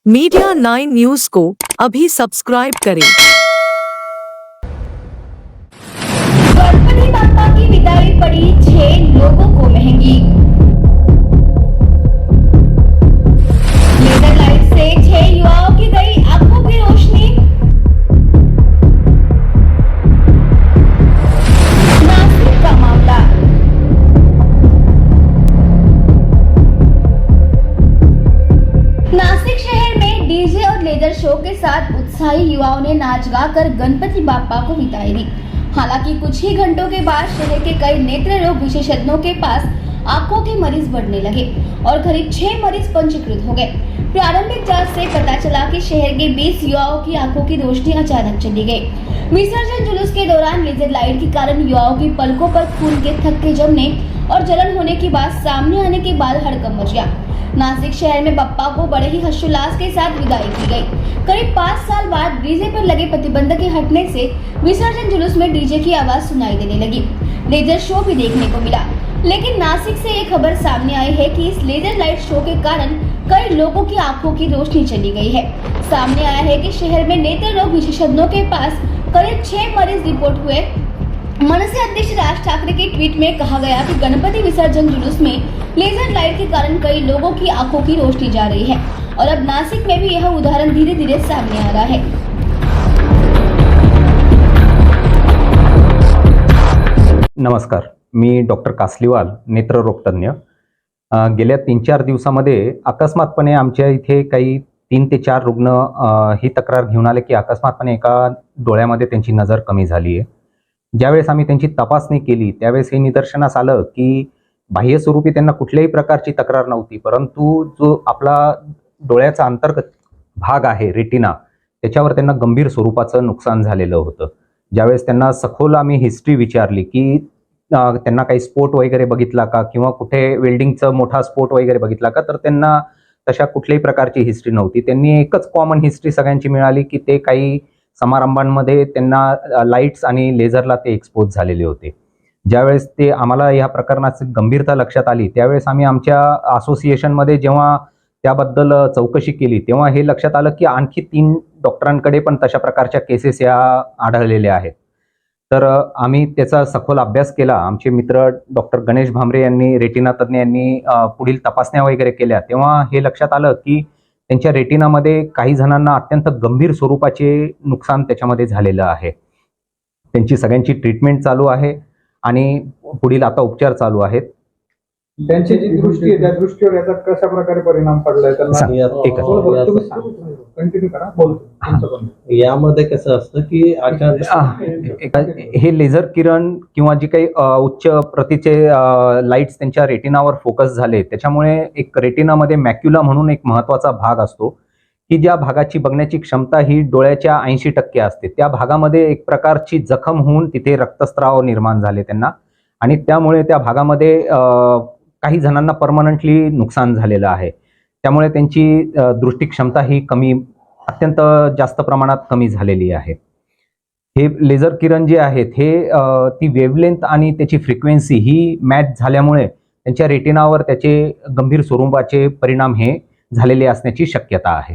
Media 9 news को अभी subscribe करें। गणपति बाप्पा की विदाई पड़ी 6 लोगों को महंगी। लेजर लाइट से 6 युवाओं की गई आंखों की रोशनी। नासिक का मामला। नासिक शहर में डीजे और लेजर शो के साथ उत्साही युवाओं ने नाच गाकर गणपति बाप्पा को विदाई दी। हालांकि कुछ ही घंटों के बाद शहर के कई नेत्र रोग विशेषज्ञों के पास आंखों के मरीज बढ़ने लगे और करीब 6 मरीज पंजीकृत हो गए। प्रारंभिक जांच से पता चला कि शहर के 20 युवाओं की आंखों की रोशनी अचानक चली गई। विसर्जन जुलूस के दौरान लेजर लाइट के कारण युवाओं की पलकों पर खून के थक्के जमने और जलन होने की बात सामने आने के बाद हड़कंप मच गया। नासिक शहर में बप्पा को बड़े ही हर्षोल्लास के साथ विदाई की गई। करीब 5 साल बाद डीजे पर लगे प्रतिबंध के हटने से विसर्जन जुलूस में डीजे की आवाज सुनाई देने लगी। लेजर शो भी देखने को मिला, लेकिन नासिक से ये खबर सामने आई है कि इस लेजर लाइट शो के कारण कई लोगों की आंखों की रोशनी चली गई है। सामने आया है कि शहर में नेत्र रोग विशेषज्ञों के पास करीब 6 मरीज रिपोर्ट हुए। मनसे अध्यक्ष राज ठाकरे के ट्वीट में कहा गया कि गणपति विसर्जन जुलूस में लेजर लाइट के कारण कई लोगों की आंखों की रोशनी जा रही है और अब नासिक में भी यह उदाहरण धीरे धीरे सामने आ रहा है। नमस्कार, मी डॉक्टर कासलीवाल, नेत्ररोग तज्ञ। गेल्या 3-4 दिवसामध्ये अकस्मातपणे आमच्या इथे काही 3 ते 4 रुग्ण ही तक्रार घेऊन आले की अकस्मातपणे एका डोळ्यामध्ये त्यांची नजर कमी झाली आहे। ज्यावेळेस आम्ही त्यांची तपासणी केली त्यावेळेस हे निदर्शनास आलं की बाह्य स्वरूपी त्यांना कुठल्याही प्रकारची तक्रार नव्हती, परंतु जो आपला डोळ्याचा अंतर्गत भाग आहे रेटिना, त्याच्यावर त्यांना गंभीर स्वरूपाचं नुकसान झालेलं होतं। ज्यावेळेस त्यांना सखोल आम्ही हिस्ट्री विचारली की त्यांना काही स्पोर्ट वगैरे बघितला का किंवा कुठे वेल्डिंगचं मोठा स्पोर्ट वगैरे बघितला का, तर त्यांना तशा कुठल्याही प्रकारची हिस्ट्री नव्हती। त्यांनी एकच कॉमन हिस्ट्री सगळ्यांची मिळाली की ते काही समारंभांमध्ये त्यांना लाईट्स आणि लेझरला ते एक्सपोज झालेले होते। ज्यावेळेस ते आम्हाला या प्रकरणाची गंभीरता लक्षात आली त्यावेळेस आम्ही आमच्या असोसिएशनमध्ये जेव्हा त्याबद्दल चौकशी केली तेव्हा हे लक्षात आलं की आणखी 3 डॉक्टरांकडे पण तशा प्रकारच्या केसेस या आढळलेल्या आहेत। तर आम्ही त्याचा सखोल अभ्यास केला। आमचे मित्र डॉक्टर गणेश भामरे यांनी, रेटिना तज्ञ यांनी पुढील तपासण्या वगैरे केल्या तेव्हा हे लक्षात आलं की त्यांच्या रेटिनामध्ये काही जणांना अत्यंत गंभीर स्वरूपाचे नुकसान त्याच्यामध्ये झालेलं आहे। त्यांची सगळ्यांची ट्रीटमेंट चालू आहे आणि पुढील आता उपचार चालू आहेत। त्यांची जी दृष्टी आहे त्या दृष्टीवर याचा कशा प्रकारे परिणाम पडलाय कंटिन्यू करा बोलतो। यामध्ये कसं असतं की हे लेझर किरण किंवा जी काही उच्च प्रतीचे लाईट्स त्यांच्या रेटिनावर फोकस झाले त्याच्यामुळे एक रेटिनामध्ये मॅक्युला म्हणून एक महत्वाचा भाग असतो की ज्या भागाची बघण्याची क्षमता ही डोळ्याच्या 80% असते। त्या भागामध्ये एक प्रकारची जखम होऊन तिथे रक्तस्राव निर्माण झाले त्यांना आणि त्यामुळे त्या भागामध्ये काही जणांना परमनंटली नुकसान झालेलं आहे। त्यामुळे त्यांची दृष्टी क्षमता ही अत्यंत जास्त प्रमाणात कमी झालेली आहे। हे लेझर किरण जे आहेत हे ती वेव्हलेंथ आणि त्याची फ्रिक्वेन्सी ही मॅच झाल्यामुळे त्यांच्या रेटिनावर त्याचे गंभीर स्वरूपाचे परिणाम हे झालेले असण्याची शक्यता आहे।